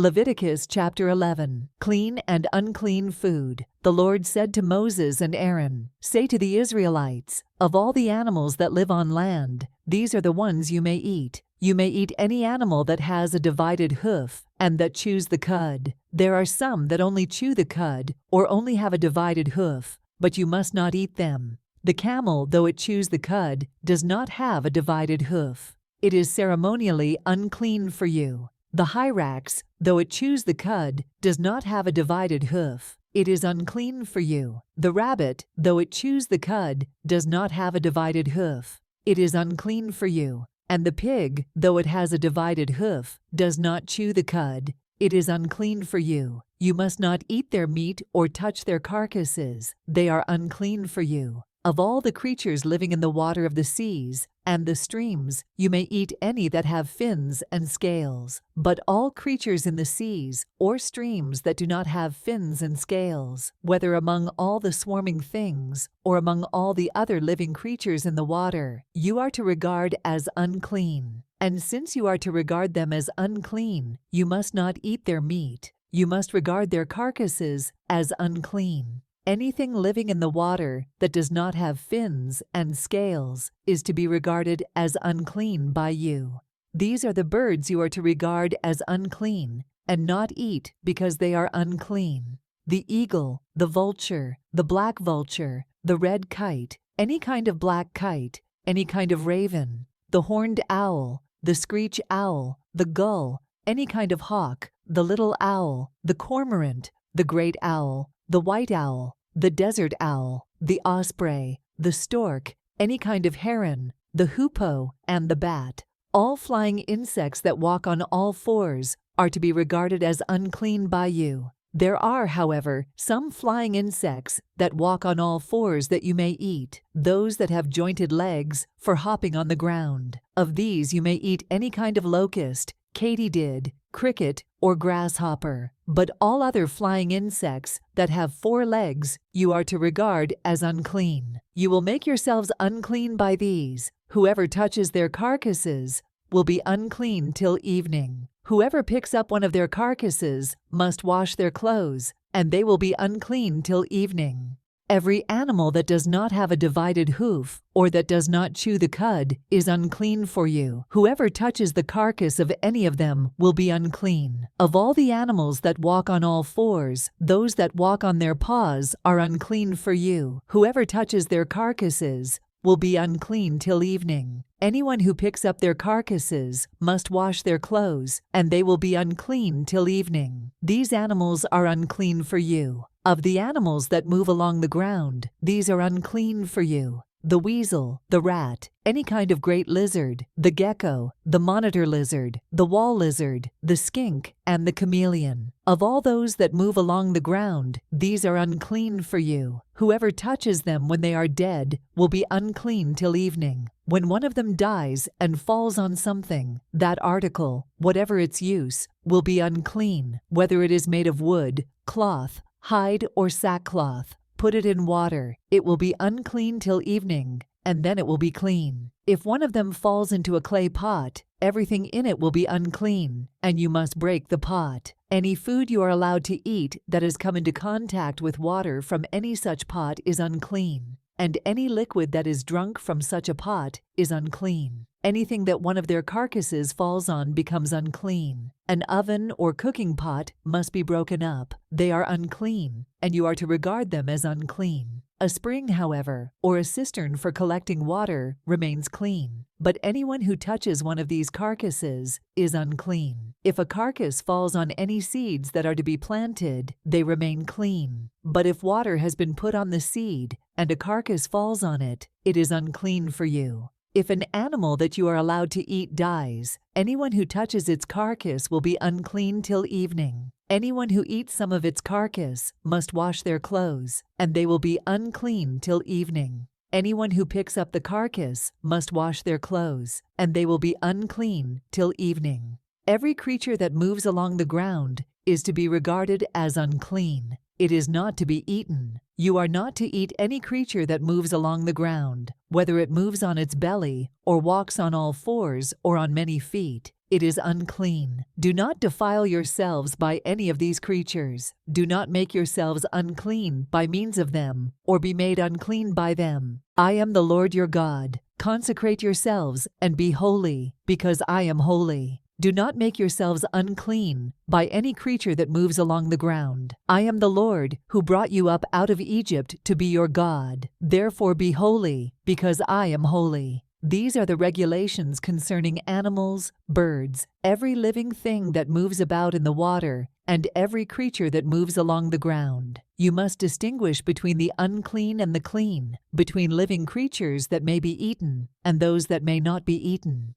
Leviticus chapter 11. Clean and unclean food. The Lord said to Moses and Aaron, "Say to the Israelites, of all the animals that live on land, these are the ones you may eat. You may eat any animal that has a divided hoof and that chews the cud. There are some that only chew the cud or only have a divided hoof, but you must not eat them. The camel, though it chews the cud, does not have a divided hoof. It is ceremonially unclean for you. The hyrax, though it chews the cud, does not have a divided hoof. It is unclean for you. The rabbit, though it chews the cud, does not have a divided hoof. It is unclean for you. And the pig, though it has a divided hoof, does not chew the cud. It is unclean for you. You must not eat their meat or touch their carcasses. They are unclean for you. Of all the creatures living in the water of the seas and the streams, you may eat any that have fins and scales. But all creatures in the seas or streams that do not have fins and scales, whether among all the swarming things or among all the other living creatures in the water, you are to regard as unclean. And since you are to regard them as unclean, you must not eat their meat. You must regard their carcasses as unclean. Anything living in the water that does not have fins and scales is to be regarded as unclean by you. These are the birds you are to regard as unclean and not eat because they are unclean: the eagle, the vulture, the black vulture, the red kite, any kind of black kite, any kind of raven, the horned owl, the screech owl, the gull, any kind of hawk, the little owl, the cormorant, the great owl, the white owl, the desert owl, the osprey, the stork, any kind of heron, the hoopoe, and the bat. All flying insects that walk on all fours are to be regarded as unclean by you. There are, however, some flying insects that walk on all fours that you may eat, those that have jointed legs for hopping on the ground. Of these you may eat any kind of locust, katydid, cricket, or grasshopper. But all other flying insects that have 4 legs you are to regard as unclean. You will make yourselves unclean by these. Whoever touches their carcasses will be unclean till evening. Whoever picks up one of their carcasses must wash their clothes, and they will be unclean till evening. Every animal that does not have a divided hoof or that does not chew the cud is unclean for you. Whoever touches the carcass of any of them will be unclean. Of all the animals that walk on all fours, those that walk on their paws are unclean for you. Whoever touches their carcasses will be unclean till evening. Anyone who picks up their carcasses must wash their clothes, and they will be unclean till evening. These animals are unclean for you. Of the animals that move along the ground, these are unclean for you: the weasel, the rat, any kind of great lizard, the gecko, the monitor lizard, the wall lizard, the skink, and the chameleon. Of all those that move along the ground, these are unclean for you. Whoever touches them when they are dead will be unclean till evening. When one of them dies and falls on something, that article, whatever its use, will be unclean, whether it is made of wood, cloth, hide, or sackcloth. Put it in water. It will be unclean till evening, and then it will be clean. If one of them falls into a clay pot, everything in it will be unclean, and you must break the pot. Any food you are allowed to eat that has come into contact with water from any such pot is unclean, and any liquid that is drunk from such a pot is unclean. Anything that one of their carcasses falls on becomes unclean. An oven or cooking pot must be broken up. They are unclean, and you are to regard them as unclean. A spring, however, or a cistern for collecting water remains clean. But anyone who touches one of these carcasses is unclean. If a carcass falls on any seeds that are to be planted, they remain clean. But if water has been put on the seed and a carcass falls on it, it is unclean for you. If an animal that you are allowed to eat dies, anyone who touches its carcass will be unclean till evening. Anyone who eats some of its carcass must wash their clothes, and they will be unclean till evening. Anyone who picks up the carcass must wash their clothes, and they will be unclean till evening. Every creature that moves along the ground is to be regarded as unclean. It is not to be eaten. You are not to eat any creature that moves along the ground, whether it moves on its belly, or walks on all fours, or on many feet. It is unclean. Do not defile yourselves by any of these creatures. Do not make yourselves unclean by means of them, or be made unclean by them. I am the Lord your God. Consecrate yourselves and be holy, because I am holy. Do not make yourselves unclean by any creature that moves along the ground. I am the Lord who brought you up out of Egypt to be your God. Therefore be holy, because I am holy. These are the regulations concerning animals, birds, every living thing that moves about in the water, and every creature that moves along the ground. You must distinguish between the unclean and the clean, between living creatures that may be eaten and those that may not be eaten.